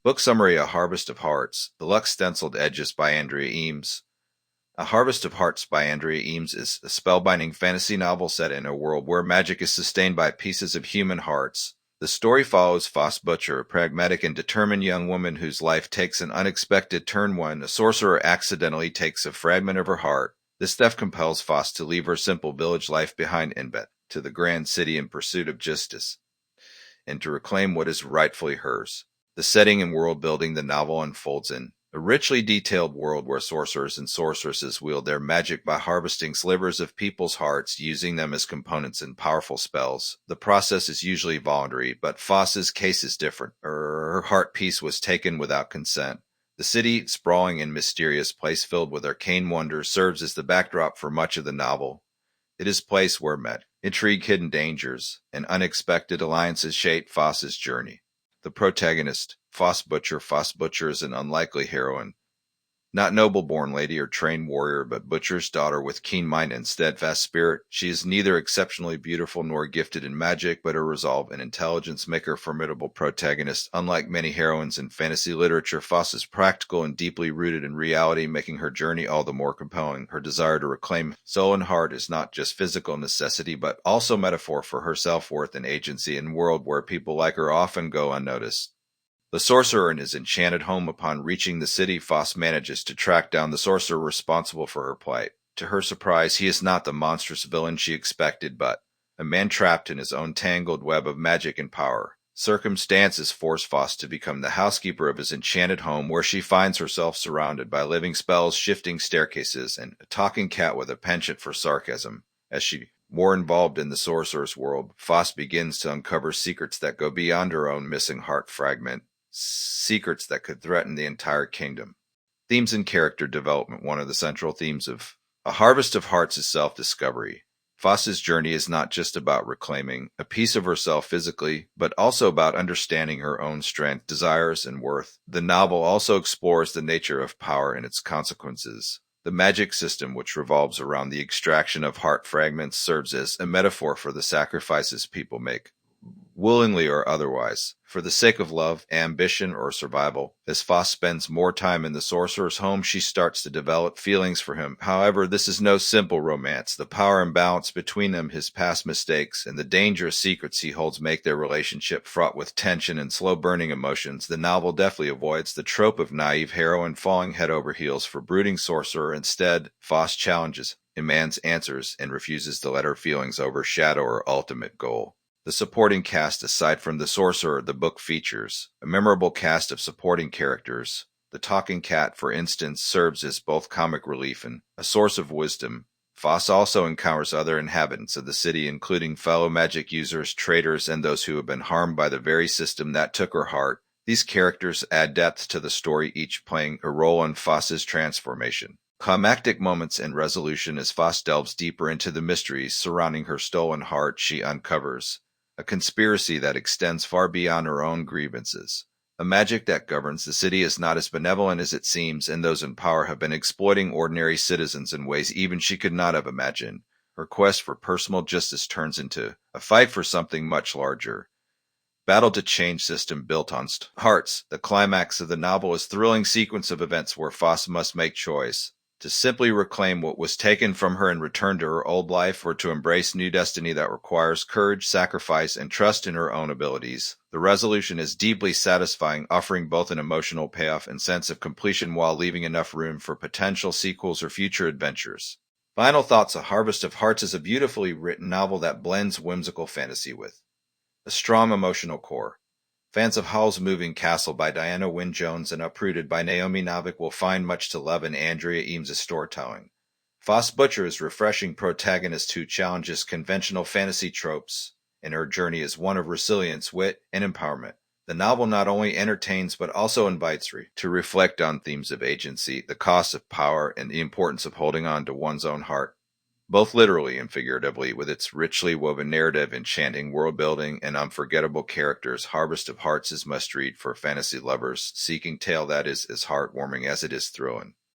Book summary: A Harvest of Hearts. Deluxe Stenciled Edges by Andrea Eames. A Harvest of Hearts by Andrea Eames is a spellbinding fantasy novel set in a world where magic is sustained by pieces of human hearts. The story follows Foss Butcher, a pragmatic and determined young woman whose life takes an unexpected turn when a sorcerer accidentally takes a fragment of her heart. This theft compels Foss to leave her simple village life behind and bet to the grand city in pursuit of justice, and to reclaim what is rightfully hers. The setting and world building the novel unfolds in a richly detailed world where sorcerers and sorceresses wield their magic by harvesting slivers of people's hearts, using them as components in powerful spells. The process is usually voluntary, but Foss's case is different. Her heart piece was taken without consent. The city, sprawling and mysterious place filled with arcane wonders, serves as the backdrop for much of the novel. It is a place where intrigue, hidden dangers, and unexpected alliances shape Foss's journey. The protagonist, Foss Butcher. Foss Butcher is an unlikely heroine. Not noble-born lady or trained warrior, but Butcher's daughter with keen mind and steadfast spirit. She is neither exceptionally beautiful nor gifted in magic, but her resolve and intelligence make her a formidable protagonist. Unlike many heroines in fantasy literature, Foss is practical and deeply rooted in reality, making her journey all the more compelling. Her desire to reclaim soul and heart is not just physical necessity, but also metaphor for her self-worth and agency in a world where people like her often go unnoticed. The sorcerer in his enchanted home. Upon reaching the city, Foss manages to track down the sorcerer responsible for her plight. To her surprise, he is not the monstrous villain she expected, but a man trapped in his own tangled web of magic and power. Circumstances force Foss to become the housekeeper of his enchanted home, where she finds herself surrounded by living spells, shifting staircases, and a talking cat with a penchant for sarcasm. As she more involved in the sorcerer's world, Foss begins to uncover secrets that go beyond her own missing heart fragment. Secrets that could threaten the entire kingdom. Themes and character development. One of the central themes of A Harvest of Hearts is self-discovery. Foss's journey is not just about reclaiming a piece of herself physically, but also about understanding her own strength, desires, and worth. The novel also explores the nature of power and its consequences. The magic system, which revolves around the extraction of heart fragments, serves as a metaphor for the sacrifices people make, willingly or otherwise, for the sake of love, ambition, or survival. As Foss spends more time in the sorcerer's home, she starts to develop feelings for him. However, this is no simple romance. The power imbalance between them, his past mistakes, and the dangerous secrets he holds make their relationship fraught with tension and slow-burning emotions. The novel deftly avoids the trope of naive heroine falling head over heels for brooding sorcerer. Instead, Foss challenges, demands answers, and refuses to let her feelings overshadow her ultimate goal. The supporting cast. Aside from the sorcerer, the book features a memorable cast of supporting characters. The talking cat, for instance, serves as both comic relief and a source of wisdom. Foss also encounters other inhabitants of the city, including fellow magic users, traitors, and those who have been harmed by the very system that took her heart. These characters add depth to the story, each playing a role in Foss's transformation. Climactic moments and resolution. As Foss delves deeper into the mysteries surrounding her stolen heart, she uncovers a conspiracy that extends far beyond her own grievances. A magic that governs the city is not as benevolent as it seems, and those in power have been exploiting ordinary citizens in ways even she could not have imagined. Her quest for personal justice turns into a fight for something much larger. Battle to change system built on hearts. The climax of the novel is a thrilling sequence of events where Foss must make choice: to simply reclaim what was taken from her and return to her old life, or to embrace new destiny that requires courage, sacrifice, and trust in her own abilities. The resolution is deeply satisfying, offering both an emotional payoff and sense of completion while leaving enough room for potential sequels or future adventures. Final thoughts. A Harvest of Hearts is a beautifully written novel that blends whimsical fantasy with a strong emotional core. Fans of Howl's Moving Castle by Diana Wynne Jones and Uprooted by Naomi Novik will find much to love in Andrea Eames' storytelling. Foss Butcher is a refreshing protagonist who challenges conventional fantasy tropes, and her journey is one of resilience, wit, and empowerment. The novel not only entertains but also invites to reflect on themes of agency, the cost of power, and the importance of holding on to one's own heart, both literally and figuratively. With its richly woven narrative, enchanting world-building, and unforgettable characters, Harvest of Hearts is must-read for fantasy lovers seeking a tale that is as heartwarming as it is thrilling.